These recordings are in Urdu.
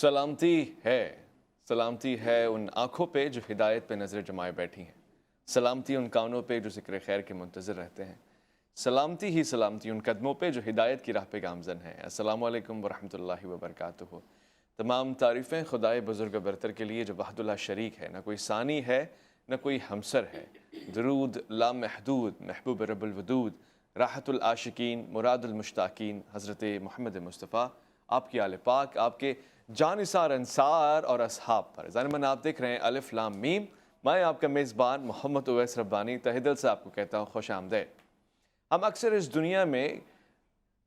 سلامتی ہے ان آنکھوں پہ جو ہدایت پہ نظر جمائے بیٹھی ہیں، سلامتی ان کانوں پہ جو ذکر خیر کے منتظر رہتے ہیں، سلامتی ان قدموں پہ جو ہدایت کی راہ پہ گامزن ہیں۔ السلام علیکم ورحمۃ اللہ وبرکاتہ۔ تمام تعریفیں خدائے بزرگ برتر کے لیے جو وحدہ لا شریک ہے، نہ کوئی ثانی ہے نہ کوئی ہمسر ہے۔ درود لامحدود محبوب رب الودود، راحت العاشقین مراد المشتاقین حضرت محمد مصطفیٰ، آپ کی آل پاک، آپ کے جانثار انصار اور اصحاب پر۔ ظالمان آپ دیکھ رہے ہیں الف لام میم، میں آپ کا میزبان محمد اویس ربانی تہہ دل سے آپ کو کہتا ہوں خوش آمدید۔ ہم اکثر اس دنیا میں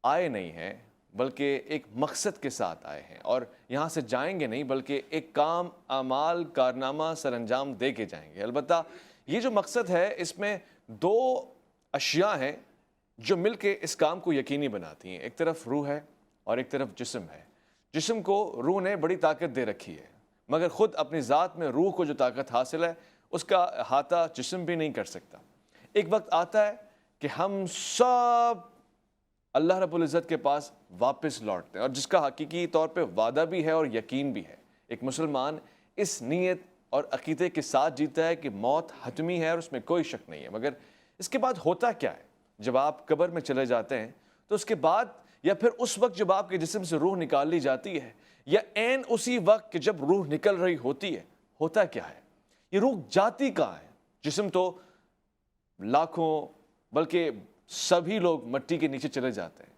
آئے نہیں ہیں بلکہ ایک مقصد کے ساتھ آئے ہیں، اور یہاں سے جائیں گے نہیں بلکہ ایک کام، اعمال، کارنامہ سر انجام دے کے جائیں گے۔ البتہ یہ جو مقصد ہے اس میں دو اشیاء ہیں جو مل کے اس کام کو یقینی بناتی ہیں۔ ایک طرف روح ہے اور ایک طرف جسم ہے۔ جسم کو روح نے بڑی طاقت دے رکھی ہے، مگر خود اپنی ذات میں روح کو جو طاقت حاصل ہے اس کا احاطہ جسم بھی نہیں کر سکتا۔ ایک وقت آتا ہے کہ ہم سب اللہ رب العزت کے پاس واپس لوٹتے ہیں، اور جس کا حقیقی طور پہ وعدہ بھی ہے اور یقین بھی ہے۔ ایک مسلمان اس نیت اور عقیدے کے ساتھ جیتا ہے کہ موت حتمی ہے اور اس میں کوئی شک نہیں ہے۔ مگر اس کے بعد ہوتا کیا ہے؟ جب آپ قبر میں چلے جاتے ہیں تو اس کے بعد، یا پھر اس وقت جب آپ کے جسم سے روح نکال لی جاتی ہے، یا عین اسی وقت کہ جب روح نکل رہی ہوتی ہے، ہوتا کیا ہے؟ یہ روح جاتی کہاں ہے؟ جسم تو لاکھوں بلکہ سبھی لوگ مٹی کے نیچے چلے جاتے ہیں۔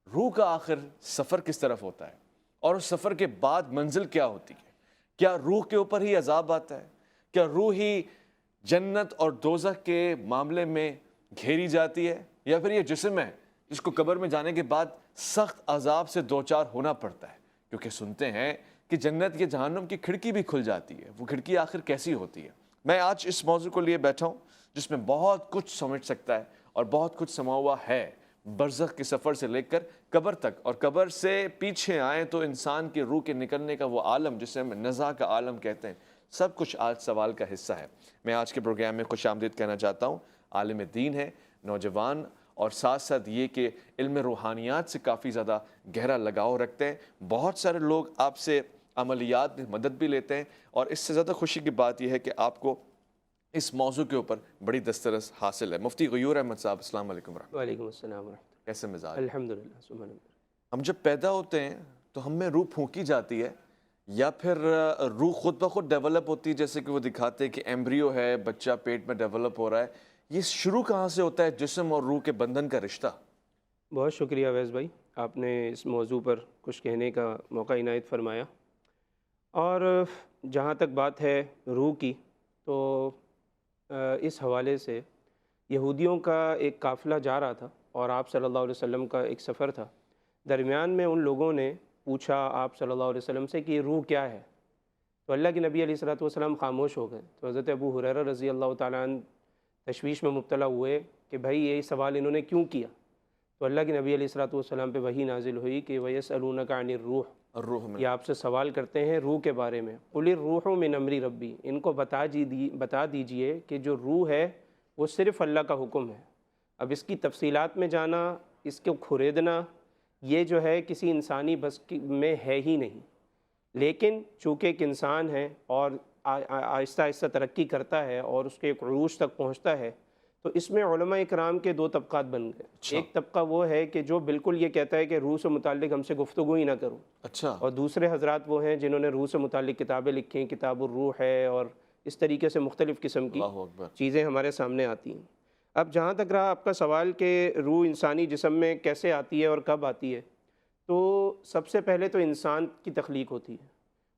روح کا آخر سفر کس طرف ہوتا ہے، اور اس سفر کے بعد منزل کیا ہوتی ہے؟ کیا روح کے اوپر ہی عذاب آتا ہے؟ کیا روح ہی جنت اور دوزخ کے معاملے میں گھیری جاتی ہے، یا پھر یہ جسم ہے جس کو قبر میں جانے کے بعد سخت عذاب سے دوچار ہونا پڑتا ہے؟ کیونکہ سنتے ہیں کہ جنت یا جہنم کی کھڑکی بھی کھل جاتی ہے۔ وہ کھڑکی آخر کیسی ہوتی ہے؟ میں آج اس موضوع کو لیے بیٹھا ہوں جس میں بہت کچھ سمجھ سکتا ہے اور بہت کچھ سما ہوا ہے، برزخ کے سفر سے لے کر قبر تک، اور قبر سے پیچھے آئیں تو انسان کی روح کے نکلنے کا وہ عالم جسے ہم نزع کا عالم کہتے ہیں۔ سب کچھ آج سوال کا حصہ ہے۔ میں آج کے پروگرام میں خوش آمدید کہنا چاہتا ہوں۔ عالم دین ہے، نوجوان، اور ساتھ ساتھ یہ کہ علم روحانیات سے کافی زیادہ گہرا لگاؤ رکھتے ہیں۔ بہت سارے لوگ آپ سے عملیات میں مدد بھی لیتے ہیں، اور اس سے زیادہ خوشی کی بات یہ ہے کہ آپ کو اس موضوع کے اوپر بڑی دسترس حاصل ہے۔ مفتی غیور احمد صاحب، السلام علیکم ورحمۃ اللہ۔ وعلیکم السلام ورحمۃ اللہ۔ کیسے مزاج؟ الحمدللہ سبحان اللہ۔ ہم جب پیدا ہوتے ہیں تو ہم میں روح پھونکی جاتی ہے، یا پھر روح خود بخود ڈیولپ ہوتی ہے؟ جیسے کہ وہ دکھاتے ہیں کہ ایمبریو ہے، بچہ پیٹ میں ڈیولپ ہو رہا ہے۔ یہ شروع کہاں سے ہوتا ہے جسم اور روح کے بندھن کا رشتہ؟ بہت شکریہ اویس بھائی، آپ نے اس موضوع پر کچھ کہنے کا موقع عنایت فرمایا۔ اور جہاں تک بات ہے روح کی، تو اس حوالے سے یہودیوں کا ایک قافلہ جا رہا تھا، اور آپ صلی اللہ علیہ وسلم کا ایک سفر تھا۔ درمیان میں ان لوگوں نے پوچھا آپ صلی اللہ علیہ وسلم سے کہ یہ روح کیا ہے؟ تو اللہ کے نبی علیہ الصلوۃ والسلام خاموش ہو گئے۔ تو حضرت ابو ہریرہ رضی اللہ تعالیٰ عنہ تشویش میں مبتلا ہوئے کہ بھائی یہ سوال انہوں نے کیوں کیا؟ تو اللہ کے نبی علیہ الصلوۃ والسلام پہ وحی نازل ہوئی کہ وَيَسْأَلُونَكَ عَنِ الرُّوحِ، یہ آپ سے سوال کرتے ہیں روح کے بارے میں۔ قُلِ الرُّوحُ مِنْ أَمْرِ رَبِّي، ان کو بتا دیجئے کہ جو روح ہے وہ صرف اللہ کا حکم ہے۔ اب اس کی تفصیلات میں جانا، اس کو کھریدنا، یہ جو ہے کسی انسانی بس میں ہے ہی نہیں۔ لیکن چونکہ ایک انسان ہے اور آہستہ آہستہ ترقی کرتا ہے اور اس کے ایک عروج تک پہنچتا ہے، تو اس میں علماء اکرام کے دو طبقات بن گئے۔ ایک طبقہ وہ ہے کہ جو بالکل یہ کہتا ہے کہ روح سے متعلق ہم سے گفتگو ہی نہ کرو، اور دوسرے حضرات وہ ہیں جنہوں نے روح سے متعلق کتابیں لکھی ہیں، کتاب الروح ہے، اور اس طریقے سے مختلف قسم کی چیزیں ہمارے سامنے آتی ہیں۔ اب جہاں تک رہا آپ کا سوال کہ روح انسانی جسم میں کیسے آتی ہے اور کب آتی ہے، تو سب سے پہلے تو انسان کی تخلیق ہوتی ہے،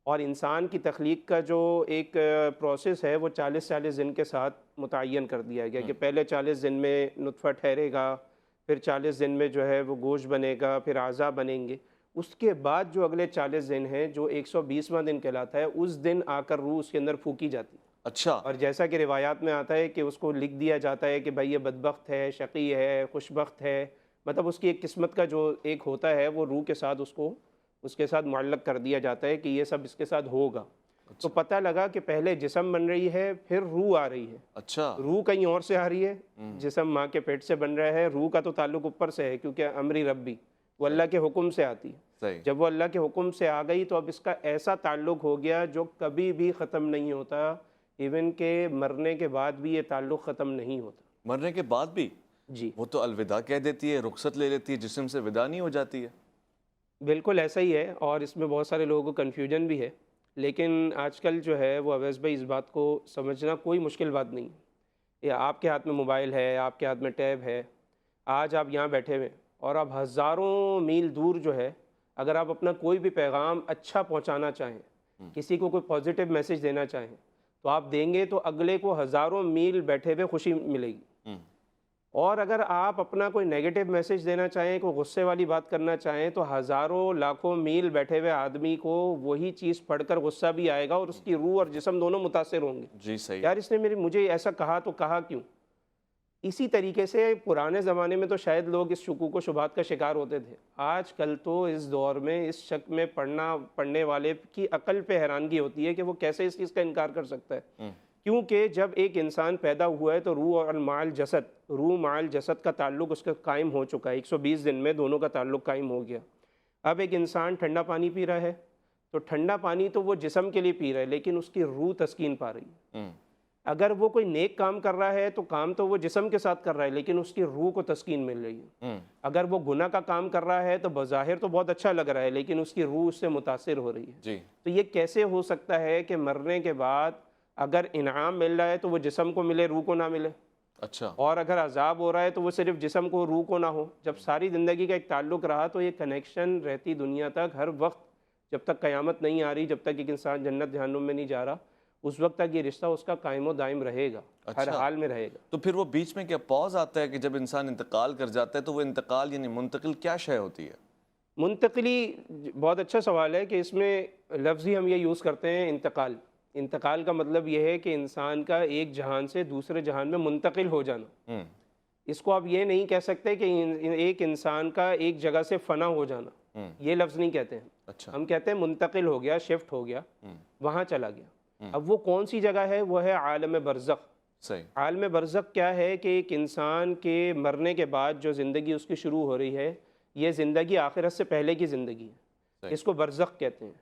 اور انسان کی تخلیق کا جو ایک پروسیس ہے وہ 40 دن کے ساتھ متعین کر دیا گیا کہ پہلے 40 دن میں نطفہ ٹھہرے گا، پھر 40 دن میں جو ہے وہ گوشت بنے گا، پھر اعضاء بنیں گے۔ اس کے بعد جو اگلے 40 دن ہیں، جو 120واں دن کہلاتا ہے، اس دن آ کر روح اس کے اندر پھونکی جاتی ہے۔ اور جیسا کہ روایات میں آتا ہے کہ اس کو لکھ دیا جاتا ہے کہ بھائی یہ بدبخت ہے، شقی ہے، خوشبخت ہے، مطلب اس کی ایک قسمت کا جو ایک ہوتا ہے وہ روح کے ساتھ اس کے ساتھ معلق کر دیا جاتا ہے کہ یہ سب اس کے ساتھ ہوگا۔ تو پتہ لگا کہ پہلے جسم بن رہی ہے، پھر روح آ رہی ہے۔ روح کہیں اور سے آ رہی ہے، جسم ماں کے پیٹ سے بن رہا ہے، روح کا تو تعلق اوپر سے ہے کیونکہ امری ربی، وہ اللہ کے حکم سے آتی ہے۔ صحیح. جب وہ اللہ کے حکم سے آ گئی تو اب اس کا ایسا تعلق ہو گیا جو کبھی بھی ختم نہیں ہوتا، ایون کہ مرنے کے بعد بھی یہ تعلق ختم نہیں ہوتا. مرنے کے بعد بھی جی وہ تو الوداع کہہ دیتی ہے، رخصت لے لیتی ہے، جسم سے ودا نہیں ہو جاتی ہے. بالکل ایسا ہی ہے، اور اس میں بہت سارے لوگوں کو کنفیوژن بھی ہے، لیکن آج کل جو ہے وہ اویس بھائی اس بات کو سمجھنا کوئی مشکل بات نہیں ہے. یہ آپ کے ہاتھ میں موبائل ہے، آپ کے ہاتھ میں ٹیب ہے، آج آپ یہاں بیٹھے ہوئے اور آپ ہزاروں میل دور جو ہے اگر آپ اپنا کوئی بھی پیغام اچھا پہنچانا چاہیں، کسی کو کوئی پازیٹیو میسیج دینا چاہیں تو آپ دیں گے تو اگلے کو ہزاروں میل بیٹھے ہوئے خوشی ملے گی. اور اگر آپ اپنا کوئی نیگیٹو میسیج دینا چاہیں، کوئی غصے والی بات کرنا چاہیں تو ہزاروں لاکھوں میل بیٹھے ہوئے آدمی کو وہی چیز پڑھ کر غصہ بھی آئے گا اور اس کی روح اور جسم دونوں متاثر ہوں گے. جی صحیح. یار اس نے مجھے ایسا کہا تو کہا کیوں؟ اسی طریقے سے پرانے زمانے میں تو شاید لوگ اس شکوک و شبہات کا شکار ہوتے تھے. آج کل تو اس دور میں اس شک میں پڑھنے والے کی عقل پہ حیرانگی ہوتی ہے کہ وہ کیسے اس چیز کا انکار کر سکتا ہے. کیونکہ جب ایک انسان پیدا ہوا ہے تو روح اور روح مع الجسد کا تعلق اس کا قائم ہو چکا ہے. 120 دن میں دونوں کا تعلق قائم ہو گیا. اب ایک انسان ٹھنڈا پانی پی رہا ہے تو ٹھنڈا پانی تو وہ جسم کے لیے پی رہا ہے لیکن اس کی روح تسکین پا رہی ہے. اگر وہ کوئی نیک کام کر رہا ہے تو کام تو وہ جسم کے ساتھ کر رہا ہے لیکن اس کی روح کو تسکین مل رہی ہے. اگر وہ گناہ کا کام کر رہا ہے تو بظاہر تو بہت اچھا لگ رہا ہے لیکن اس کی روح اس سے متاثر ہو رہی ہے. جی. تو یہ کیسے ہو سکتا ہے کہ مرنے کے بعد اگر انعام مل رہا ہے تو وہ جسم کو ملے، روح کو نہ ملے؟ اچھا. اور اگر عذاب ہو رہا ہے تو وہ صرف جسم کو، روح کو نہ ہو؟ جب ساری زندگی کا ایک تعلق رہا تو یہ کنیکشن رہتی دنیا تک، ہر وقت جب تک قیامت نہیں آ رہی، جب تک ایک انسان جنت جہنم میں نہیں جا رہا، اس وقت تک یہ رشتہ اس کا قائم و دائم رہے گا. ہر حال میں رہے گا. تو پھر وہ بیچ میں کیا پوز آتا ہے کہ جب انسان انتقال کر جاتا ہے تو وہ انتقال یعنی منتقل کیا شے ہوتی ہے؟ منتقلی بہت اچھا سوال ہے کہ اس میں لفظ ہی ہم یہ یوز کرتے ہیں انتقال. انتقال کا مطلب یہ ہے کہ انسان کا ایک جہان سے دوسرے جہان میں منتقل ہو جانا. اس کو آپ یہ نہیں کہہ سکتے کہ ایک انسان کا ایک جگہ سے فنا ہو جانا، یہ لفظ نہیں کہتے ہیں. اچھا. ہم کہتے ہیں منتقل ہو گیا، شفٹ ہو گیا، وہاں چلا گیا. اب وہ کون سی جگہ ہے؟ وہ ہے عالم برزخ. صحیح. عالم برزخ کیا ہے کہ ایک انسان کے مرنے کے بعد جو زندگی اس کی شروع ہو رہی ہے، یہ زندگی آخرت سے پہلے کی زندگی ہے. اس کو برزخ کہتے ہیں.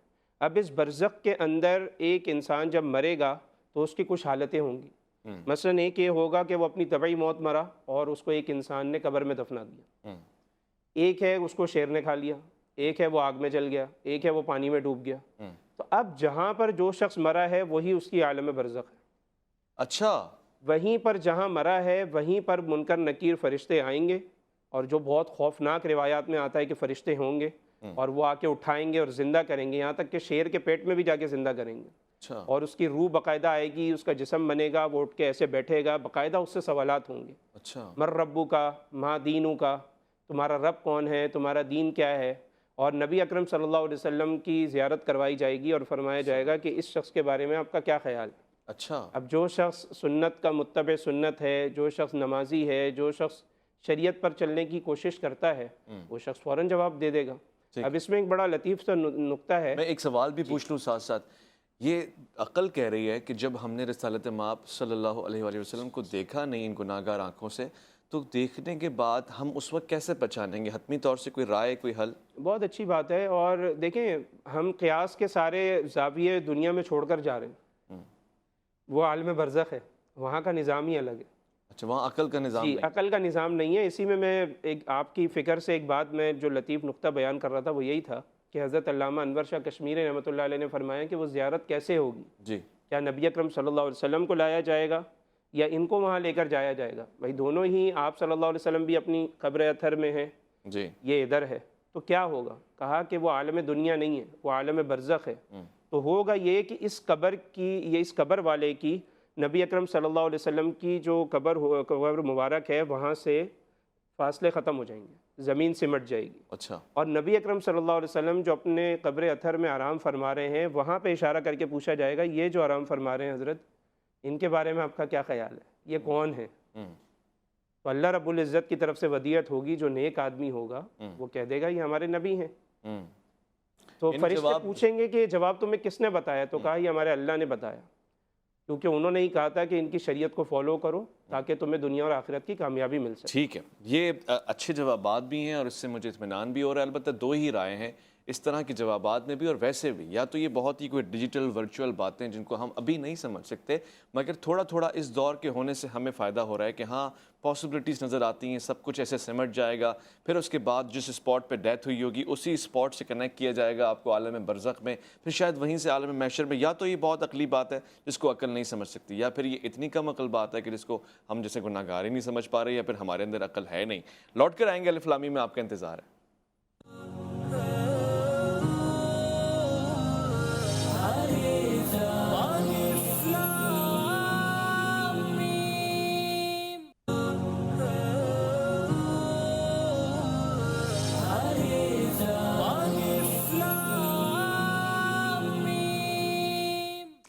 اب اس برزخ کے اندر ایک انسان جب مرے گا تو اس کی کچھ حالتیں ہوں گی. مثلا ایک یہ ہوگا کہ وہ اپنی طبعی موت مرا اور اس کو ایک انسان نے قبر میں دفنا دیا. ایک ہے اس کو شیر نے کھا لیا، ایک ہے وہ آگ میں جل گیا، ایک ہے وہ پانی میں ڈوب گیا. تو اب جہاں پر جو شخص مرا ہے وہی اس کی عالم برزخ ہے. اچھا. وہیں پر جہاں مرا ہے وہیں پر منکر نکیر فرشتے آئیں گے، اور جو بہت خوفناک روایات میں آتا ہے کہ فرشتے ہوں گے اور وہ آ کے اٹھائیں گے اور زندہ کریں گے، یہاں تک کہ شیر کے پیٹ میں بھی جا کے زندہ کریں گے. اچھا. اور اس کی روح باقاعدہ آئے گی، اس کا جسم بنے گا، وہ اٹھ کے ایسے بیٹھے گا، باقاعدہ اس سے سوالات ہوں گے. اچھا. مر ربو کا، ما دینو کا، تمہارا رب کون ہے، تمہارا دین کیا ہے. اور نبی اکرم صلی اللہ علیہ وسلم کی زیارت کروائی جائے گی اور فرمایا جائے گا کہ اس شخص کے بارے میں آپ کا کیا خیال ہے. اچھا. اب جو شخص سنت کا متبع سنت ہے، جو شخص نمازی ہے، جو شخص شریعت پر چلنے کی کوشش کرتا ہے، وہ شخص فوراً جواب دے دے گا. اب اس میں ایک بڑا لطیف سا نقطہ ہے. میں ایک سوال بھی پوچھ لوں ساتھ ساتھ. یہ عقل کہہ رہی ہے کہ جب ہم نے رسالت مآب صلی اللہ علیہ وآلہ وسلم کو دیکھا نہیں ان گناہگار آنکھوں سے، تو دیکھنے کے بعد ہم اس وقت کیسے پہچانیں گے؟ حتمی طور سے کوئی رائے، کوئی حل؟ بہت اچھی بات ہے. اور دیکھیں ہم قیاس کے سارے زاویے دنیا میں چھوڑ کر جا رہے ہیں. وہ عالم برزخ ہے، وہاں کا نظام ہی الگ ہے. اچھا. وہاں عقل کا نظام جی نہیں؟ عقل کا نظام نہیں ہے. اسی میں ایک آپ کی فکر سے ایک بات میں جو لطیف نقطہ بیان کر رہا تھا وہ یہی تھا کہ حضرت علامہ انور شاہ کشمیری رحمۃ اللہ علیہ نے فرمایا کہ وہ زیارت کیسے ہوگی. جی. کیا نبی اکرم صلی اللہ علیہ وسلم کو لایا جائے گا یا ان کو وہاں لے کر جایا جائے گا؟ بھائی دونوں ہی، آپ صلی اللہ علیہ وسلم بھی اپنی قبر اطہر میں ہیں، جی. یہ ادھر ہے، تو کیا ہوگا؟ کہا کہ وہ عالم دنیا نہیں ہے، وہ عالم برزخ ہے. تو ہوگا یہ کہ اس قبر والے کی، نبی اکرم صلی اللہ علیہ وسلم کی جو قبر مبارک ہے وہاں سے فاصلے ختم ہو جائیں گے، زمین سمٹ جائے گی. اچھا. اور نبی اکرم صلی اللہ علیہ وسلم جو اپنے قبر اطہر میں آرام فرما رہے ہیں وہاں پہ اشارہ کر کے پوچھا جائے گا یہ جو آرام فرما رہے ہیں حضرت، ان کے بارے میں آپ کا کیا خیال ہے، یہ کون ہے؟ تو اللہ رب العزت کی طرف سے ودیعت ہوگی، جو نیک آدمی ہوگا وہ کہہ دے گا یہ ہمارے نبی ہیں. تو فرشتے پوچھیں گے کہ جواب تمہیں کس نے بتایا؟ تو کہا یہ ہمارے اللہ نے بتایا، کیونکہ انہوں نے ہی کہا تھا کہ ان کی شریعت کو فالو کرو تاکہ تمہیں دنیا اور آخرت کی کامیابی مل سکے. ٹھیک ہے. یہ اچھے جوابات بھی ہیں اور اس سے مجھے اطمینان بھی ہو رہا ہے. البتہ دو ہی رائے ہیں. اس طرح کے جوابات میں بھی اور ویسے بھی، یا تو یہ بہت ہی کوئی ڈیجیٹل ورچوئل باتیں جن کو ہم ابھی نہیں سمجھ سکتے، مگر تھوڑا تھوڑا اس دور کے ہونے سے ہمیں فائدہ ہو رہا ہے کہ ہاں پاسبلٹیز نظر آتی ہیں، سب کچھ ایسے سمٹ جائے گا، پھر اس کے بعد جس اسپاٹ پہ ڈیتھ ہوئی ہوگی اسی اسپاٹ سے کنیکٹ کیا جائے گا آپ کو عالم برزخ میں، پھر شاید وہیں سے عالم محشر میں. یا تو یہ بہت عقلی بات ہے جس کو عقل نہیں سمجھ سکتی، یا پھر یہ اتنی کم عقل بات ہے کہ جس کو ہم جیسے گناہ گار ہی نہیں سمجھ پا رہے، یا پھر ہمارے اندر عقل ہے نہیں. لوٹ کر آئیں گے الف لام میم میں، آپ کا انتظار ہے.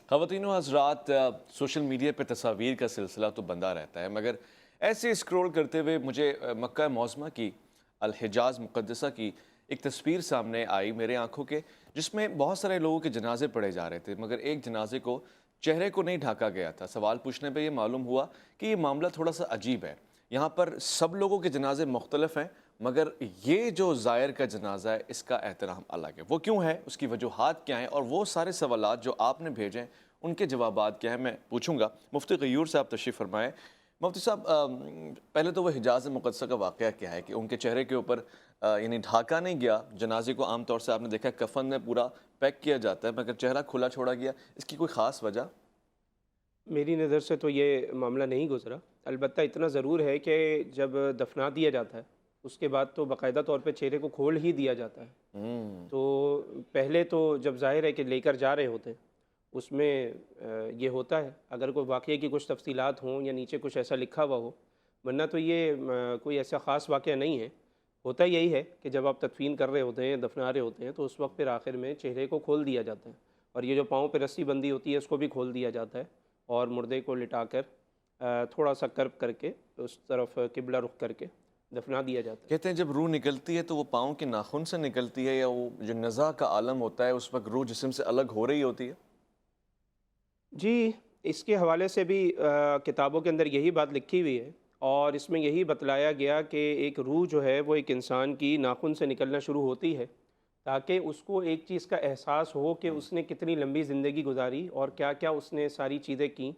خواتین و حضرات، سوشل میڈیا پہ تصاویر کا سلسلہ تو بندہ رہتا ہے، مگر ایسے اسکرول کرتے ہوئے مجھے مکہ معظمہ کی الحجاز مقدسہ کی ایک تصویر سامنے آئی میرے آنکھوں کے، جس میں بہت سارے لوگوں کے جنازے پڑھے جا رہے تھے، مگر ایک جنازے کو چہرے کو نہیں ڈھانکا گیا تھا. سوال پوچھنے پہ یہ معلوم ہوا کہ یہ معاملہ تھوڑا سا عجیب ہے. یہاں پر سب لوگوں کے جنازے مختلف ہیں، مگر یہ جو زائر کا جنازہ ہے اس کا احترام الگ ہے. وہ کیوں ہے، اس کی وجوہات کیا ہیں، اور وہ سارے سوالات جو آپ نے بھیجے ہیں ان کے جوابات کیا ہیں، میں پوچھوں گا. مفتی غیور صاحب تشریف فرمائیں. مفتی صاحب، پہلے تو وہ حجاز مقدسہ کا واقعہ کیا ہے کہ ان کے چہرے کے اوپر یعنی ڈھاکا نہیں گیا جنازے کو؟ عام طور سے آپ نے دیکھا کفن میں پورا پیک کیا جاتا ہے، مگر چہرہ کھلا چھوڑا گیا، اس کی کوئی خاص وجہ؟ میری نظر سے تو یہ معاملہ نہیں گزرا. البتہ اتنا ضرور ہے کہ جب دفنا دیا جاتا ہے اس کے بعد تو باقاعدہ طور پہ چہرے کو کھول ہی دیا جاتا ہے. تو پہلے تو جب ظاہر ہے کہ لے کر جا رہے ہوتے ہیں اس میں یہ ہوتا ہے، اگر کوئی واقعے کی کچھ تفصیلات ہوں یا نیچے کچھ ایسا لکھا ہوا ہو، ورنہ تو یہ کوئی ایسا خاص واقعہ نہیں ہے. ہوتا یہی ہے کہ جب آپ تدفین کر رہے ہوتے ہیں، دفنا رہے ہوتے ہیں، تو اس وقت پھر آخر میں چہرے کو کھول دیا جاتا ہے، اور یہ جو پاؤں پہ رسی بندی ہوتی ہے اس کو بھی کھول دیا جاتا ہے، اور مردے کو لٹا کر تھوڑا سا کرب کر کے اس طرف قبلہ رخ کر کے دفنا دیا جاتا ہے. کہتے ہیں جب روح نکلتی ہے تو وہ پاؤں کے ناخن سے نکلتی ہے، یا وہ جو نزع کا عالم ہوتا ہے اس وقت روح جسم سے الگ ہو رہی ہوتی ہے؟ جی، اس کے حوالے سے بھی کتابوں کے اندر یہی بات لکھی ہوئی ہے، اور اس میں یہی بتلایا گیا کہ ایک روح جو ہے وہ ایک انسان کی ناخن سے نکلنا شروع ہوتی ہے تاکہ اس کو ایک چیز کا احساس ہو کہ اس نے کتنی لمبی زندگی گزاری اور کیا کیا اس نے ساری چیزیں کیں،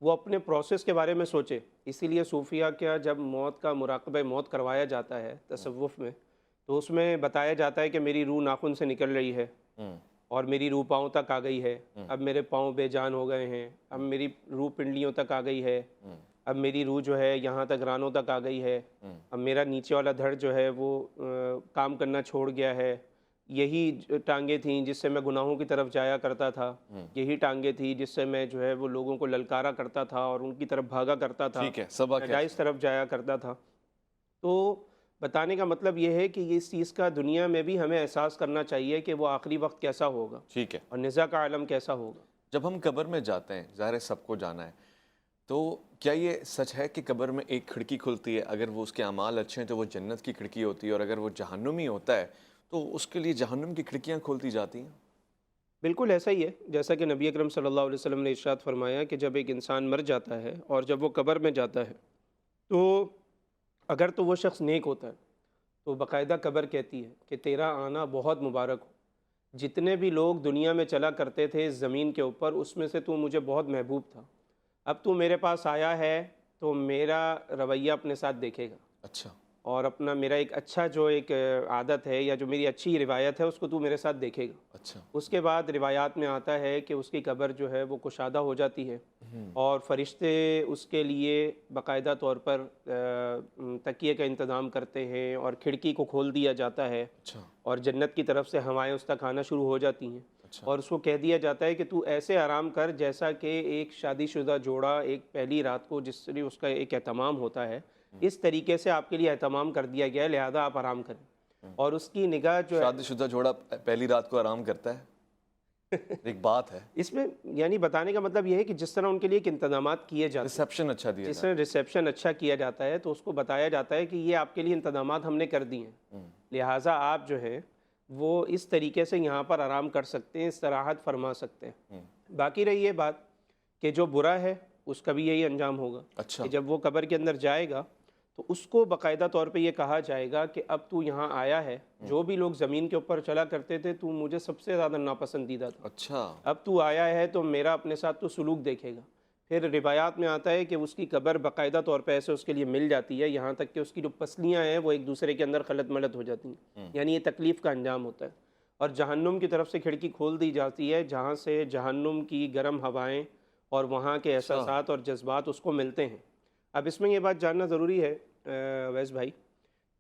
وہ اپنے پروسیس کے بارے میں سوچے. اسی لیے صوفیہ کا جب موت کا مراقبہ موت کروایا جاتا ہے تصوف میں، تو اس میں بتایا جاتا ہے کہ میری روح ناخن سے نکل رہی ہے اور میری روح پاؤں تک آ گئی ہے، اب میرے پاؤں بے جان ہو گئے ہیں، اب میری روح پنڈلیوں تک آ گئی ہے، اب میری روح جو ہے یہاں تک رانوں تک آ گئی ہے، اب میرا نیچے والا دھڑ جو ہے وہ کام کرنا چھوڑ گیا ہے، یہی ٹانگیں تھیں جس سے میں گناہوں کی طرف جایا کرتا تھا، یہی ٹانگیں تھیں جس سے میں جو ہے وہ لوگوں کو للکارا کرتا تھا اور ان کی طرف بھاگا کرتا تھا، ٹھیک ہے، سبق ہے. ناجائز طرف جایا کرتا تھا. تو بتانے کا مطلب یہ ہے کہ اس چیز کا دنیا میں بھی ہمیں احساس کرنا چاہیے کہ وہ آخری وقت کیسا ہوگا ٹھیک ہے. اور نزا کا عالم کیسا ہوگا. جب ہم قبر میں جاتے ہیں، ظاہر ہے سب کو جانا ہے، تو کیا یہ سچ ہے کہ قبر میں ایک کھڑکی کھلتی ہے؟ اگر وہ اس کے اعمال اچھے ہیں تو وہ جنت کی کھڑکی ہوتی ہے، اور اگر وہ جہنمی ہوتا ہے تو اس کے لیے جہنم کی کھڑکیاں کھولتی جاتی ہیں؟ بالکل ایسا ہی ہے، جیسا کہ نبی اکرم صلی اللہ علیہ وسلم نے ارشاد فرمایا کہ جب ایک انسان مر جاتا ہے اور جب وہ قبر میں جاتا ہے تو اگر تو وہ شخص نیک ہوتا ہے تو باقاعدہ قبر کہتی ہے کہ تیرا آنا بہت مبارک ہو، جتنے بھی لوگ دنیا میں چلا کرتے تھے اس زمین کے اوپر اس میں سے تو مجھے بہت محبوب تھا، اب تو میرے پاس آیا ہے تو میرا رویہ اپنے ساتھ دیکھے گا، اچھا. اور اپنا میرا ایک اچھا جو ایک عادت ہے یا جو میری اچھی روایت ہے اس کو تو میرے ساتھ دیکھے گا. اچھا. اس کے بعد روایات میں آتا ہے کہ اس کی قبر جو ہے وہ کشادہ ہو جاتی ہے، اور فرشتے اس کے لیے باقاعدہ طور پر تکیے کا انتظام کرتے ہیں اور کھڑکی کو کھول دیا جاتا ہے، اچھا. اور جنت کی طرف سے ہوائیں اس تک آنا شروع ہو جاتی ہیں، اچھا. اور اس کو کہہ دیا جاتا ہے کہ تو ایسے آرام کر جیسا کہ ایک شادی شدہ جوڑا ایک پہلی رات کو جس طرح اس کا ایک اہتمام ہوتا ہے اس طریقے سے آپ کے لیے اہتمام کر دیا گیا ہے، لہذا آپ آرام کریں. اور اس کی نگاہ جو ہے، شادی شدہ جوڑا پہلی رات کو آرام کرتا ہے، ایک بات ہے اس میں یعنی بتانے کا مطلب یہ ہے کہ جس طرح ان کے لیے ایک انتظامات کیے جاتے ہیں، ریسیپشن اچھا دیا جس جاتا طرح ریسیپشن اچھا کیا جاتا ہے تو اس کو بتایا جاتا ہے کہ یہ آپ کے لیے انتظامات ہم نے کر دی ہیں، لہٰذا آپ جو ہے وہ اس طریقے سے یہاں پر آرام کر سکتے ہیں، استراحت فرما سکتے ہیں. باقی رہی یہ بات کہ جو برا ہے اس کا بھی یہی انجام ہوگا اچھا. کہ جب وہ قبر کے اندر جائے گا تو اس کو باقاعدہ طور پہ یہ کہا جائے گا کہ اب تو یہاں آیا ہے، جو بھی لوگ زمین کے اوپر چلا کرتے تھے تو مجھے سب سے زیادہ ناپسندیدہ تھا، اچھا، اب تو آیا ہے تو میرا اپنے ساتھ تو سلوک دیکھے گا۔ پھر روایات میں آتا ہے کہ اس کی قبر باقاعدہ طور پہ ایسے اس کے لیے مل جاتی ہے، یہاں تک کہ اس کی جو پسلیاں ہیں وہ ایک دوسرے کے اندر خلط ملط ہو جاتی ہیں، یعنی یہ تکلیف کا انجام ہوتا ہے۔ اور جہنم کی طرف سے کھڑکی کھول دی جاتی ہے جہاں سے جہنم کی گرم ہوائیں اور وہاں کے اچھا، احساسات اور جذبات اس کو ملتے ہیں۔ اب اس میں یہ بات جاننا ضروری ہے ویس بھائی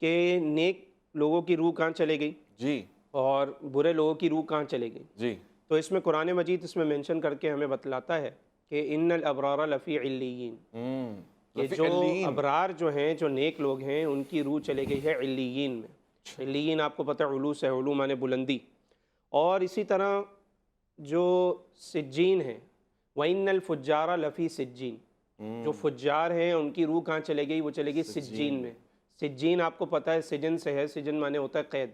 کہ نیک لوگوں کی روح کہاں چلے گئی جی، اور برے لوگوں کی روح کہاں چلے گئی؟ جی، تو اس میں قرآن مجید اس میں مینشن کر کے ہمیں بتلاتا ہے کہ ان الابرار لفی علیین، کہ رفیع جو العلین، ابرار جو ہیں، جو نیک لوگ ہیں، ان کی روح چلے گئی ہے علیین میں۔ علیین آپ کو پتہ ہے علو سے، علو مانے بلندی۔ اور اسی طرح جو سجین ہیں، وَإِنَّ الْفُجَّارَ لَفِي سِجِّينَ، جو فجار ہیں ان کی روح کہاں چلے گئی؟ وہ چلے گئی سجین میں۔ سجین آپ کو پتہ ہے سجن سے ہے، سجن مانے ہوتا ہے قید،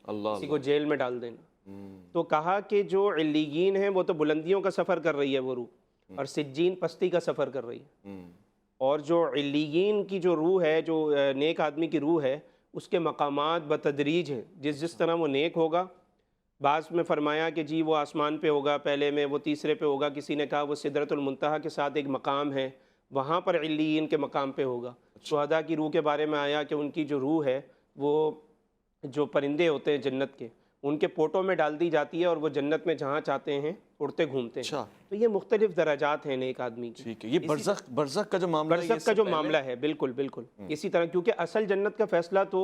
اللہ کسی کو جیل میں ڈال دینا۔ اللہ، تو کہا کہ جو علیین ہیں وہ تو بلندیوں کا سفر کر رہی ہے وہ روح، اور سجین پستی کا سفر کر رہی ہے۔ اور جو علیین کی جو روح ہے، جو نیک آدمی کی روح ہے، اس کے مقامات بتدریج ہیں، جس طرح وہ نیک ہوگا، بعض میں فرمایا کہ جی وہ آسمان پہ ہوگا پہلے میں، وہ تیسرے پہ ہوگا، کسی نے کہا وہ سدرۃ المنتہا کے ساتھ ایک مقام ہے، وہاں پر علیین کے مقام پہ ہوگا۔ شہداء کی روح کے بارے میں آیا کہ ان کی جو روح ہے وہ جو پرندے ہوتے ہیں جنت کے، ان کے پوٹوں میں ڈال دی جاتی ہے اور وہ جنت میں جہاں چاہتے ہیں اڑتے گھومتے ہیں۔ اچھا، تو یہ مختلف درجات ہیں نیک آدمی کی۔ ٹھیک ہے، یہ برزخ کا جو معاملہ ہے، برزخ کا جو معاملہ ہے، بالکل بالکل اسی طرح، کیونکہ اصل جنت کا فیصلہ تو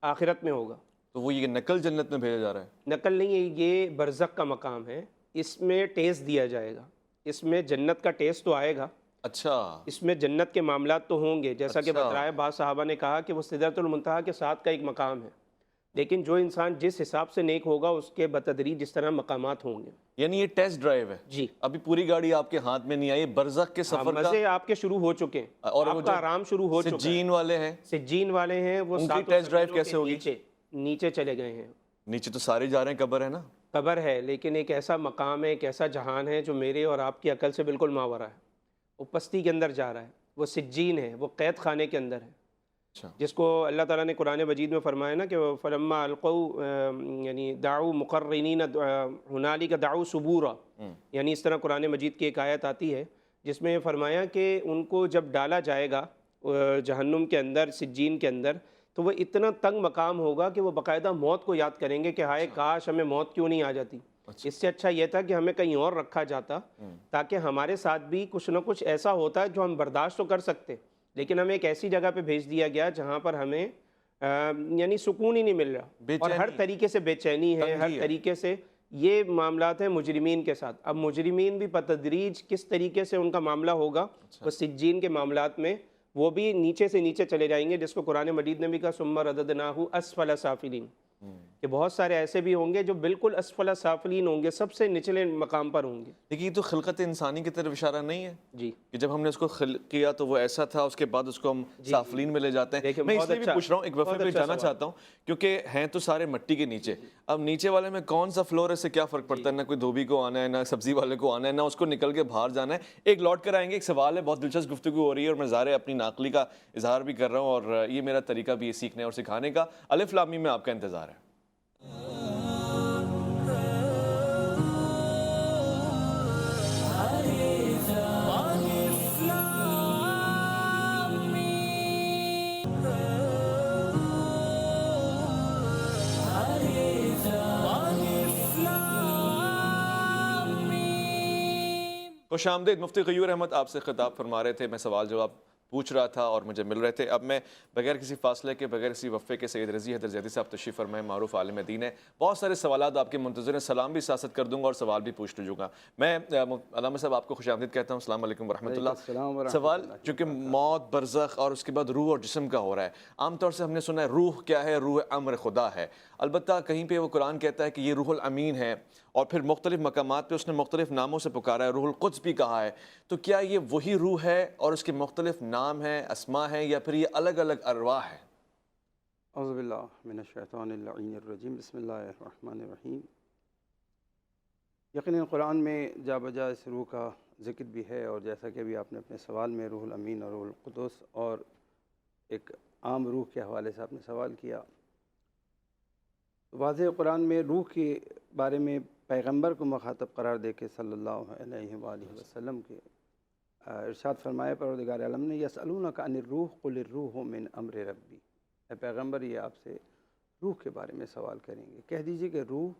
آخرت میں ہوگا۔ تو وہ یہ نقل جنت میں بھیجا جا رہا ہے؟ نقل نہیں ہے، یہ برزخ کا مقام ہے، اس میں ٹیسٹ دیا جائے گا، اس میں جنت کا ٹیسٹ تو آئے گا، اچھا، اس میں جنت کے معاملات تو ہوں گے، جیسا کہ اچھا، بترایا بعض صحابہ نے کہا کہ وہ سدرۃ المنتہا کے ساتھ کا ایک مقام ہے، لیکن جو انسان جس حساب سے نیک ہوگا اس کے بتدریج جس طرح مقامات ہوں گے۔ یعنی یہ ٹیسٹ ڈرائیو ہے، جی، ابھی پوری گاڑی آپ کے ہاتھ میں نہیں آئی، برزخ کے سفر کا، مزے آپ کے شروع ہو چکے ہیں، اور وہ آپ جو کا آرام شروع ہو چکا ہے۔ سجین والے ہیں، سجین والے ہیں وہ ان کی ساتوں ٹیسٹ ڈرائیو سمندروں کیسے کے ہوگی؟ نیچے چلے گئے ہیں۔ نیچے تو سارے جا رہے ہیں، قبر ہے نا؟ قبر ہے، لیکن ایک ایسا مقام ہے، ایک ایسا جہان ہے جو میرے اور آپ کی عقل سے بالکل ماورا ہے، وہ پستی کے اندر جا رہا ہے، وہ سجین ہے، وہ قید خانے کے اندر ہے، اچھا، جس کو اللہ تعالیٰ نے قرآن مجید میں فرمایا نا کہ فلما القوا یعنی دعوا مقرنین ہنالک دعوا ثبورا، یعنی اس طرح قرآن مجید کی ایک آیت آتی ہے جس میں یہ فرمایا کہ ان کو جب ڈالا جائے گا جہنم کے اندر، سجین کے اندر، تو وہ اتنا تنگ مقام ہوگا کہ وہ باقاعدہ موت کو یاد کریں گے کہ ہائے کاش ہمیں موت کیوں نہیں آ جاتی، اس سے اچھا یہ تھا کہ ہمیں کہیں اور رکھا جاتا تاکہ ہمارے ساتھ بھی کچھ نہ کچھ ایسا ہوتا جو ہم برداشت تو کر سکتے، لیکن ہمیں ایک ایسی جگہ پہ بھیج دیا گیا جہاں پر ہمیں یعنی سکون ہی نہیں مل رہا، اور ہر طریقے سے بے چینی ہے، ہر طریقے سے یہ معاملات ہیں مجرمین کے ساتھ۔ اب مجرمین بھی بتدریج کس طریقے سے ان کا معاملہ ہوگا، وہ سجین کے معاملات میں وہ بھی نیچے سے نیچے چلے جائیں گے، جس کو قرآن مجید نے بھی کہا ثم رددناہ اسفل سافلین، کہ بہت سارے ایسے بھی ہوں گے جو بالکل اسفل سافلین ہوں گے، سب سے نچلے مقام پر ہوں گے۔ لیکن یہ تو خلقت انسانی کی طرف اشارہ نہیں ہے جی، کہ جب ہم نے اس کو خلق کیا تو وہ ایسا تھا، اس کے بعد اس کو ہم سافلین میں لے جاتے ہیں۔ میں اس لیے بھی پوچھ رہا ہوں، ایک وفے پہ جانا چاہتا ہوں کیونکہ ہیں تو سارے مٹی کے نیچے، اب نیچے والے میں کون سا فلور ہے، اس سے کیا فرق پڑتا ہے؟ نہ کوئی دھوبی کو آنا ہے، نہ سبزی والے کو آنا ہے، نہ اس کو نکل کے باہر جانا ہے۔ ایک لوٹ کر آئیں گے، ایک سوال ہے، بہت دلچسپ گفتگو ہو رہی ہے اور میں ظاہر ہے اپنی ناقلی کا اظہار بھی کر رہا ہوں، اور یہ میرا طریقہ بھی ہے سیکھنے اور سکھانے کا۔ الف لام میم میں آپ کا انتظار ہے۔ خوش آمدید، مفتی غیور احمد آپ سے خطاب فرما رہے تھے، میں سوال جواب پوچھ رہا تھا اور مجھے مل رہے تھے۔ اب میں بغیر کسی فاصلے کے، بغیر کسی وقفے کے سید رضی حیدر زیدی صاحب تشریف فرمائے، معروف عالم دین ہے، بہت سارے سوالات آپ کے منتظر ہیں، سلام بھی سیاست کر دوں گا اور سوال بھی پوچھ لوں گا۔ میں علامہ صاحب آپ کو خوش آمدید کہتا ہوں، السلام علیکم ورحمۃ اللہ۔ سوال چونکہ موت، برزخ اور اس کے بعد روح اور جسم کا ہو رہا ہے، عام طور سے ہم نے سنا ہے روح کیا ہے، روح امر خدا ہے، البتہ کہیں پہ وہ قرآن کہتا ہے کہ یہ روح الامین ہے، اور پھر مختلف مقامات پہ اس نے مختلف ناموں سے پکارا ہے، روح القدس بھی کہا ہے، تو کیا یہ وہی روح ہے اور اس کے مختلف نام ہیں، اسماء ہیں، یا پھر یہ الگ الگ ارواح ہیں؟ اعوذ باللہ من الشیطان اللعین الرجیم، بسم اللہ الرحمن الرحیم۔ یقیناً قرآن میں جا بجا اس روح کا ذکر بھی ہے، اور جیسا کہ ابھی آپ نے اپنے سوال میں روح الامین اور روح القدس اور ایک عام روح کے حوالے سے آپ نے سوال کیا، واضح قرآن میں روح کے بارے میں پیغمبر کو مخاطب قرار دے کے صلی اللہ علیہ وآلہ وسلم کے ارشاد فرمایا پروردگار عالم نے یسألونک عن الروح قل الروح من امر ربی، اے پیغمبر یہ آپ سے روح کے بارے میں سوال کریں گے، کہہ دیجئے کہ روح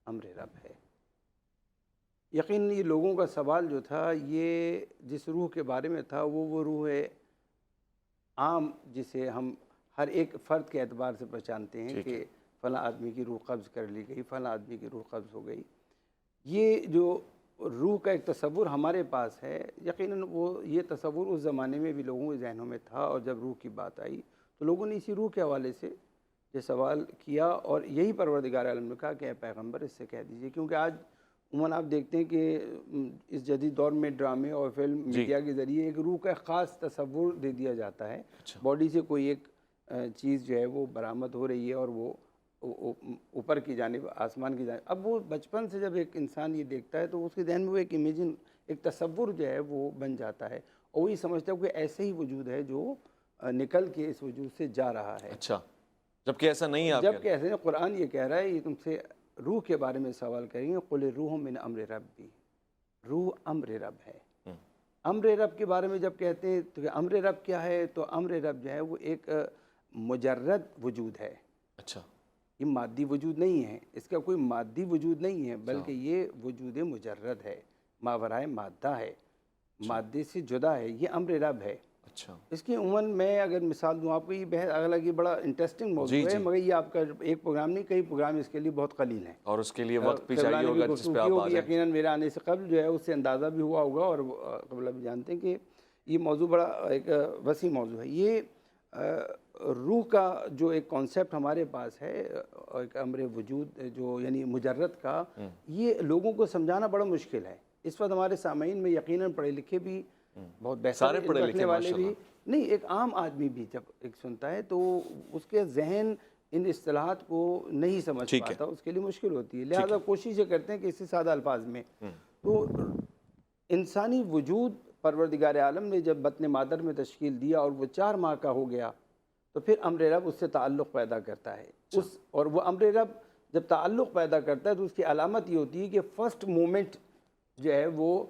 امر رب ہے۔ یقیناً یہ لوگوں کا سوال جو تھا یہ جس روح کے بارے میں تھا وہ روح عام جسے ہم ہر ایک فرد کے اعتبار سے پہچانتے ہیں کہ فلاں آدمی کی روح قبض کر لی گئی، فلاں آدمی کی روح قبض ہو گئی۔ یہ جو روح کا ایک تصور ہمارے پاس ہے، یقیناً وہ یہ تصور اس زمانے میں بھی لوگوں کے ذہنوں میں تھا، اور جب روح کی بات آئی تو لوگوں نے اسی روح کے حوالے سے یہ سوال کیا، اور یہی پروردگار عالم نے کہا کہ اے پیغمبر اس سے کہہ دیجئے، کیونکہ آج عموماً آپ دیکھتے ہیں کہ اس جدید دور میں ڈرامے اور فلم میڈیا کے ذریعے ایک روح کا خاص تصور دے دیا جاتا ہے، باڈی سے کوئی ایک چیز جو ہے وہ برآمد ہو رہی ہے اور وہ اوپر کی جانب، آسمان کی جانب۔ اب وہ بچپن سے جب ایک انسان یہ دیکھتا ہے تو اس کے ذہن میں وہ ایک تصور جو ہے وہ بن جاتا ہے، اور وہی سمجھتا ہے کہ ایسے ہی وجود ہے جو نکل کے اس وجود سے جا رہا ہے۔ اچھا، جبکہ ایسا نہیں ہے، جبکہ ایسے نہیں، قرآن یہ کہہ رہا ہے، یہ تم سے روح کے بارے میں سوال کریں گے، قل الروح من امر ربی، روح امر رب ہے۔ امر رب کے بارے میں جب کہتے ہیں تو امر رب کیا ہے، تو امر رب جو ہے وہ ایک مجرد وجود ہے۔ اچھا، یہ مادی وجود نہیں ہے، اس کا کوئی مادی وجود نہیں ہے، بلکہ یہ وجود مجرد ہے، ماورائے مادہ ہے، مادے سے جدا ہے، یہ امر رب ہے۔ اچھا، اس کی عموماً میں اگر مثال دوں آپ کو، یہ بہت اگلا یہ بڑا انٹرسٹنگ موضوع ہے، مگر یہ آپ کا ایک پروگرام نہیں، کئی پروگرام اس کے لیے بہت قلیل ہیں، اور اس کے لیے وقت بھی چاہیے ہوگا جس پہ آپ آ جائیں۔ یقیناً میرے آنے سے قبل جو ہے اس سے اندازہ بھی ہوا ہوگا، اور قبل بھی جانتے ہیں کہ یہ موضوع بڑا ایک وسیع موضوع ہے۔ یہ روح کا جو ایک کانسیپٹ ہمارے پاس ہے، ایک امر وجود جو یعنی مجرد کا، یہ لوگوں کو سمجھانا بڑا مشکل ہے۔ اس وقت ہمارے سامعین میں یقیناً پڑھے لکھے بھی بہت بہتر رکھنے والے بھی نہیں، ایک عام آدمی بھی جب ایک سنتا ہے تو اس کے ذہن ان اصطلاحات کو نہیں سمجھ پاتا، اس کے لیے مشکل ہوتی ہے، لہذا کوشش یہ کرتے ہیں کہ اس سے سادہ الفاظ میں۔ تو انسانی وجود پروردگار عالم نے جب بطن مادر میں تشکیل دیا اور وہ 4 ماہ کا ہو گیا، تو پھر امر رب اس سے تعلق پیدا کرتا ہے، اور وہ امر رب جب تعلق پیدا کرتا ہے تو اس کی علامت یہ ہوتی ہے کہ فرسٹ مومنٹ جو ہے وہ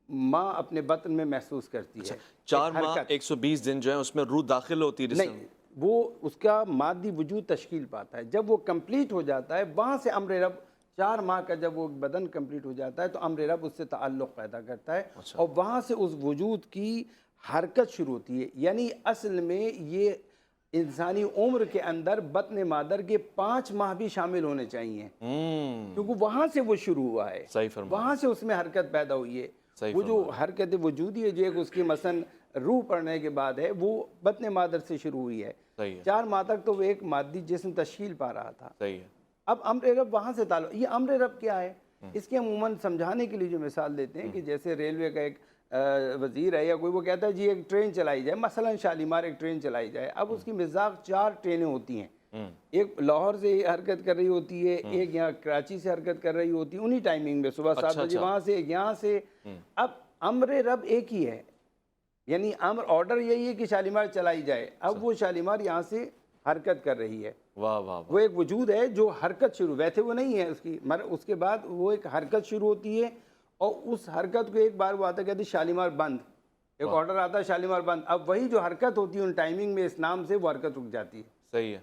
ماں اپنے بطن میں محسوس کرتی ہے۔ 4 ماہ 120 دن جو ہے اس میں روح داخل ہوتی ہے، نہیں، وہ اس کا مادی وجود تشکیل پاتا ہے، جب وہ کمپلیٹ ہو جاتا ہے وہاں سے امر رب 4 ماہ کا جب وہ بدن کمپلیٹ ہو جاتا ہے تو امر رب اس سے تعلق پیدا کرتا ہے، اور وہاں سے اس وجود کی حرکت شروع ہوتی ہے۔ یعنی اصل میں یہ انسانی عمر کے اندر بطن مادر کے 5 ماہ بھی شامل ہونے چاہیے، کیونکہ وہاں سے وہ شروع ہوا ہے، وہاں سے اس میں حرکت پیدا ہوئی ہے۔ وہ جو حرکت وجودی ہے جو ایک اس کی مثلا روح پڑنے کے بعد ہے، وہ بطن مادر سے شروع ہوئی ہے، 4 ماہ تک تو وہ ایک مادی جسم تشکیل پا رہا تھا۔ اب امر رب وہاں سے تعلق، یہ امر رب کیا ہے، اس کے عموماً سمجھانے کے لیے جو مثال دیتے ہیں کہ جیسے ریلوے کا ایک وزیر ہے یا کوئی، وہ کہتا ہے جی ایک ٹرین چلائی جائے، مثلا شالیمار ایک ٹرین چلائی جائے، اب اس کی مزاق 4 ٹرینیں ہوتی ہیں، ایک لاہور سے حرکت کر رہی ہوتی ہے، ایک یہاں کراچی سے حرکت کر رہی ہوتی ہے انہی ٹائمنگ میں، صبح 7 بجے وہاں سے، ایک یہاں سے۔ اب امر رب ایک ہی ہے، یعنی آرڈر یہی ہے کہ شالیمار چلائی جائے، اب وہ شالیمار یہاں سے حرکت کر رہی ہے، وہ ایک وجود ہے جو حرکت شروع، ویسے وہ نہیں ہے اس کی، اس کے بعد وہ ایک حرکت شروع ہوتی ہے، اور اس حرکت کو ایک بار وہ آتا ہے کہتے شالیمار بند، ایک آرڈر آتا ہے شالیمار بند، اب وہی جو حرکت ہوتی ہے ان ٹائمنگ میں اس نام سے وہ حرکت رک جاتی ہے۔ صحیح ہے،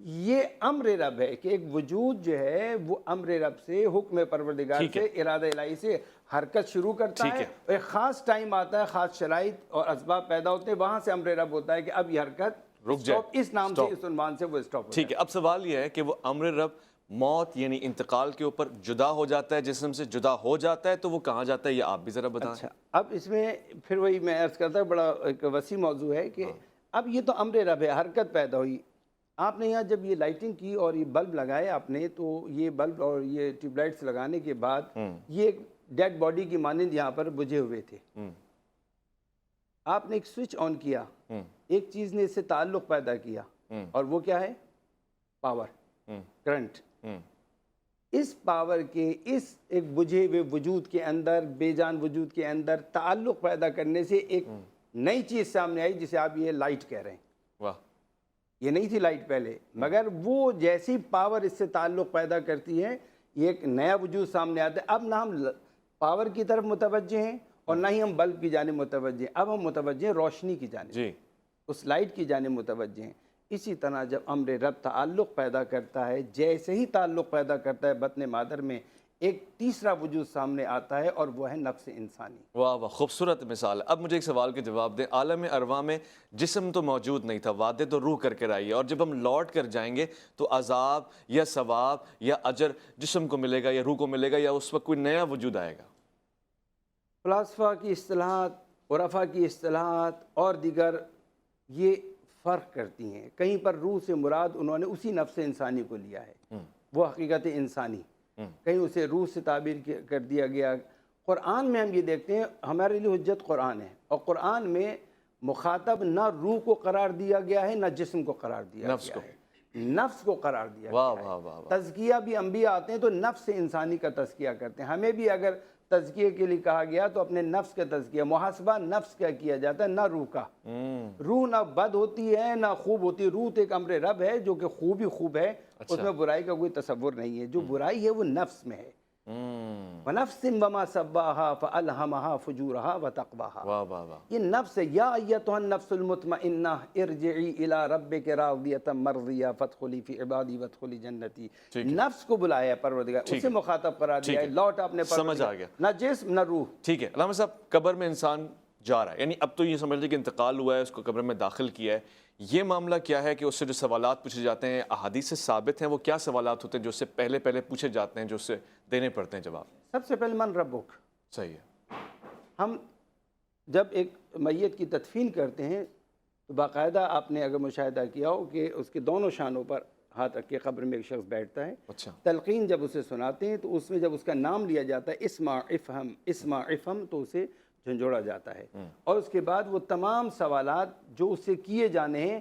یہ امر رب ہے کہ ایک وجود جو ہے وہ امر رب سے، حکم پروردگار سے، ارادہ الہی سے حرکت شروع کرتا ہے، ایک خاص ٹائم آتا ہے، خاص شرائط اور اسباب پیدا ہوتے ہیں، وہاں سے امر رب ہوتا ہے کہ اب یہ حرکت رک جائے، اس نام سے، اس عنوان سے وہ اسٹاپ ہو جائے۔ ٹھیک ہے، اب سوال یہ ہے کہ وہ امر رب موت یعنی انتقال کے اوپر جدا ہو جاتا ہے، جسم سے جدا ہو جاتا ہے، تو وہ کہاں جاتا ہے، یہ آپ بھی ذرا بتائیں۔ اچھا، اب اس میں پھر وہی میں عرض کرتا ہوں، بڑا ایک وسیع موضوع ہے کہ اب یہ تو امر رب ہے، حرکت پیدا ہوئی، آپ نے یہاں جب یہ لائٹنگ کی اور یہ بلب لگائے آپ نے، تو یہ بلب اور یہ ٹیوب لائٹس لگانے کے بعد یہ ایک ڈیڈ باڈی کی مانند یہاں پر بجھے ہوئے تھے، آپ نے ایک سوئچ آن کیا، ایک چیز نے اس سے تعلق پیدا کیا، اور وہ کیا ہے، پاور، کرنٹ۔ اس پاور کے اس ایک بجھے ہوئے وجود کے اندر، بے جان وجود کے اندر تعلق پیدا کرنے سے ایک نئی چیز سامنے آئی جسے آپ یہ لائٹ کہہ رہے ہیں۔ یہ نہیں تھی لائٹ پہلے، مگر وہ جیسی پاور اس سے تعلق پیدا کرتی ہے، یہ ایک نیا وجود سامنے آتا ہے۔ اب نہ ہم پاور کی طرف متوجہ ہیں اور نہ ہی ہم بلب کی جانب متوجہ ہیں، اب ہم متوجہ ہیں روشنی کی جانب، جی اس لائٹ کی جانب متوجہ ہیں۔ اسی طرح جب امر رب تعلق پیدا کرتا ہے، جیسے ہی تعلق پیدا کرتا ہے بطن مادر میں، ایک تیسرا وجود سامنے آتا ہے اور وہ ہے نفس انسانی۔ واہ واہ، خوبصورت مثال ہے۔ اب مجھے ایک سوال کے جواب دیں، عالم ارواح میں جسم تو موجود نہیں تھا، وعدے تو روح کر کے آئی ہے، اور جب ہم لوٹ کر جائیں گے تو عذاب یا ثواب یا اجر جسم کو ملے گا یا روح کو ملے گا، یا اس وقت کوئی نیا وجود آئے گا؟ فلاسفہ کی اصطلاحات، عرفاء کی اصطلاحات اور دیگر یہ فرق کرتی ہیں۔ کہیں پر روح سے مراد انہوں نے اسی نفس انسانی کو لیا ہے، وہ حقیقت انسانی، کہیں اسے روح سے تعبیر کر دیا گیا۔ قرآن میں ہم یہ دیکھتے ہیں، ہمارے لیے حجت قرآن ہے، اور قرآن میں مخاطب نہ روح کو قرار دیا گیا ہے نہ جسم کو قرار دیا گیا ہے، نفس کو قرار دیا واہ گیا واہ ہے۔ واہ واہ، تزکیہ بھی انبیاء آتے ہیں تو نفس انسانی کا تزکیہ کرتے ہیں، ہمیں بھی اگر تزکیے کے لیے کہا گیا تو اپنے نفس کا تزکیہ، محاسبہ نفس کا کیا جاتا ہے، نہ روح کا۔ روح نہ بد ہوتی ہے نہ خوب ہوتی ہے، روح تو ایک امر رب ہے جو کہ خوب ہی خوب ہے، اس میں برائی کا کوئی تصور نہیں ہے، جو برائی ہے وہ نفس میں ہے۔ وَنَفْسٍ وَمَا سَوَّاهَا فَأَلْهَمَهَا فُجُورَهَا وَتَقْوَاهَا، واہ واہ واہ، یہ نفس ہے۔ یا ایتھا النفس المطمئنہ ارجعی الی ربک راضیۃ مرضیہ فادخلی فی عبادی وادخلی جنتی۔ نفس کو بلایا ہے پروردگار، اسے مخاطب قرار دیا ہے، لوٹ اپنے سمجھ آ گیا، نہ جسم نہ روح۔ ٹھیک ہے۔ علامہ صاحب، قبر میں انسان جا رہا ہے، یعنی اب تو یہ سمجھ لیں کہ انتقال ہوا ہے، اس کو قبر میں داخل کیا ہے، یہ معاملہ کیا ہے کہ اس سے جو سوالات پوچھے جاتے ہیں احادیث سے ثابت ہیں، وہ کیا سوالات ہوتے ہیں جو اس سے پہلے پوچھے جاتے ہیں، جو اس سے دینے پڑتے ہیں جواب؟ سب سے پہلے من ربک۔ صحیح ہے۔ ہم جب ایک میت کی تدفین کرتے ہیں تو باقاعدہ آپ نے اگر مشاہدہ کیا ہو کہ اس کے دونوں شانوں پر ہاتھ رکھ کے قبر میں ایک شخص بیٹھتا ہے، اچھا، تلقین جب اسے سناتے ہیں تو اس میں جب اس کا نام لیا جاتا ہے اسمع افہم اسمع افہم، تو اسے جھنجھوڑا جاتا ہے، اور اس کے بعد وہ تمام سوالات جو اس سے کیے جانے ہیں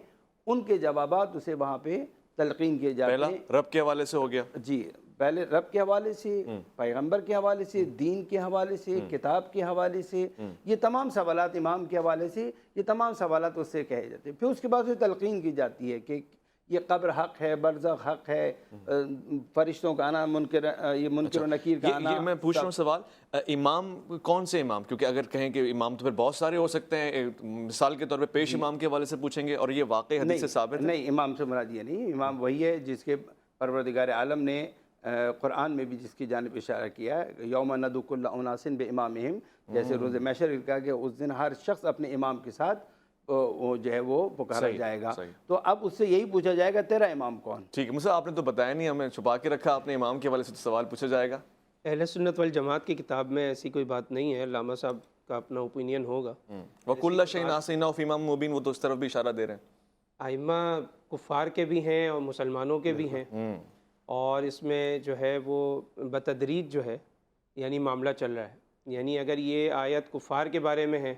ان کے جوابات اسے وہاں پہ تلقین کیے جاتے پہلا ہیں۔ رب کے حوالے سے ہو گیا، جی، پہلے رب کے حوالے سے، پیغمبر کے حوالے سے، دین کے حوالے سے، کتاب کے حوالے سے، یہ تمام سوالات، امام کے حوالے سے، یہ تمام سوالات اس سے کہے جاتے ہیں۔ پھر اس کے بعد اسے تلقین کی جاتی ہے کہ یہ قبر حق ہے، برزخ حق ہے، فرشتوں کا آنا منکر، یہ منکر و نکیر کا آنا۔ یہ میں پوچھ رہا ہوں سوال، امام کون سے امام؟ کیونکہ اگر کہیں کہ امام تو پھر بہت سارے ہو سکتے ہیں، مثال کے طور پہ پیش امام کے حوالے سے پوچھیں گے، اور یہ واقعی حدیث سے ثابت ہے؟ نہیں، امام سے مراد یہ نہیں، امام وہی ہے جس کے پروردگار عالم نے قرآن میں بھی جس کی جانب اشارہ کیا ہے، یوم ندعو کل اناس بامامہم، جیسے روز محشر کہا کہ اس دن ہر شخص اپنے امام کے ساتھ وہ جو ہے وہ پکارا جائے گا، تو اب اس سے یہی پوچھا جائے گا تیرا امام کون؟ ٹھیک ہے، مجھے آپ نے تو بتایا نہیں، ہمیں چھپا کے رکھا، اپنے امام کے حوالے سے سوال پوچھا جائے گا۔ اہل سنت والجماعت کی کتاب میں ایسی کوئی بات نہیں ہے، علامہ صاحب کا اپنا اوپینین ہوگا۔ وَكُلَّ شَيْءٍ أَحْصَيْنَاهُ فِي إِمَامٍ مُبِينٍ، وہ تو اس طرف بھی اشارہ دے رہے ہیں۔ ائمہ کفار کے بھی ہیں اور مسلمانوں کے بھی ہیں، اور اس میں جو ہے وہ بتدریج جو ہے یعنی معاملہ چل رہا ہے، یعنی اگر یہ آیت کفار کے بارے میں ہے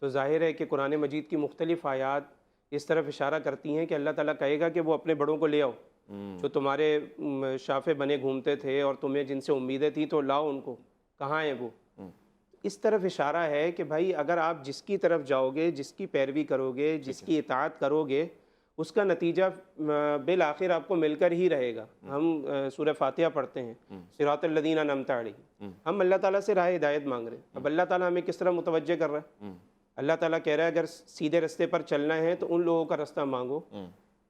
تو ظاہر ہے کہ قرآن مجید کی مختلف آیات اس طرف اشارہ کرتی ہیں کہ اللہ تعالیٰ کہے گا کہ وہ اپنے بڑوں کو لے آؤ، جو تمہارے شافے بنے گھومتے تھے اور تمہیں جن سے امیدیں تھیں تو لاؤ ان کو، کہاں ہیں وہ؟ اس طرف اشارہ ہے کہ بھائی اگر آپ جس کی طرف جاؤ گے، جس کی پیروی کرو گے، جس کی اطاعت کرو گے، اس کا نتیجہ بالآخر آپ کو مل کر ہی رہے گا۔ ہم سورہ فاتحہ پڑھتے ہیں، صراط الذین انعمت علیہم، ہم اللہ تعالیٰ سے راہ ہدایت مانگ رہے ہیں۔ اب اللہ تعالیٰ ہمیں کس طرح متوجہ کر رہا ہے؟ اللہ تعالیٰ کہہ رہا ہے اگر سیدھے رستے پر چلنا ہے تو ان لوگوں کا رستہ مانگو،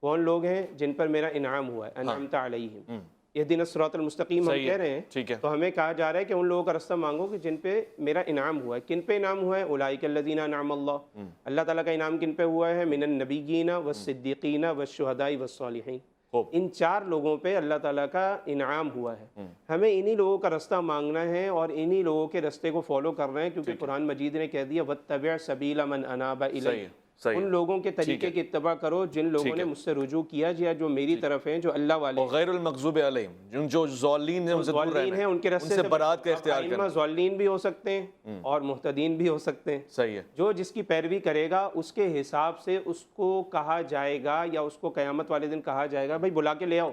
کون لوگ ہیں؟ جن پر میرا انعام ہوا ہے، انعمت علیہم، اہدنا الصراط المستقیم ہم کہہ رہے ہیں، تو ہمیں کہا جا رہا ہے کہ ان لوگوں کا رستہ مانگو کہ جن پہ میرا انعام ہوا ہے۔ کن پہ انعام ہوا ہے؟ اولئک الذین انعم اللہ، اللہ تعالیٰ کا انعام کن پہ ہوا ہے؟ من النبیین والصدیقین والشہداء والصالحین، ان چار لوگوں پہ اللہ تعالیٰ کا انعام ہوا ہے۔ ہمیں انہی لوگوں کا رستہ مانگنا ہے اور انہی لوگوں کے رستے کو فالو کرنا ہے، کیونکہ قرآن مجید نے کہہ دیا وَاتَّبِعْ سَبِيلَ مَنْ أَنَابَ إِلَيَّ، ان لوگوں کے طریقے کی اتباع کرو جن لوگوں نے مجھ سے رجوع کیا یا جو میری طرف ہیں، جو اللہ والے ہیں، غیر المغضوب علیہم، جو ضالین ہیں ان سے دور رہنا ہے، ان کے رستے سے برات کا اختیار کرنا۔ ائمہ ضالین بھی ہو سکتے ہیں اور مہتدین بھی ہو سکتے ہیں، صحیح ہے۔ جو جس کی پیروی کرے گا اس کے حساب سے اس کو کہا جائے گا یا اس کو قیامت والے دن کہا جائے گا بھائی بلا کے لے آؤ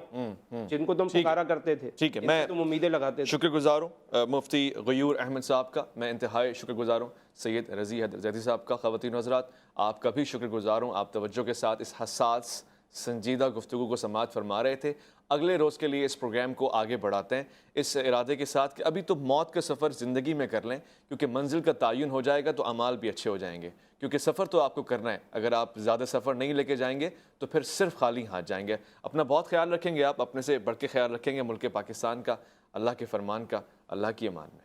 جن کو تم پکارا کرتے تھے، ٹھیک ہے، میں تم امیدیں لگاتے تھے۔ شکر گزار ہوں مفتی غیور احمد صاحب کا، میں انتہائی شکر گزار ہوں سید رضی حیدر زیدی صاحب کا۔ خواتین و حضرات، آپ کا بھی شکر گزار ہوں، آپ توجہ کے ساتھ اس حساس سنجیدہ گفتگو کو سماعت فرما رہے تھے. اگلے روز کے لیے اس پروگرام کو آگے بڑھاتے ہیں اس ارادے کے ساتھ کہ ابھی تو موت کا سفر زندگی میں کر لیں, کیونکہ منزل کا تعین ہو جائے گا تو اعمال بھی اچھے ہو جائیں گے, کیونکہ سفر تو آپ کو کرنا ہے. اگر آپ زیادہ سفر نہیں لے کے جائیں گے تو پھر صرف خالی ہاتھ جائیں گے. اپنا بہت خیال رکھیں گے, آپ اپنے سے بڑھ کے خیال رکھیں گے ملک پاکستان کا, اللہ کے فرمان کا. اللہ کی امان میں.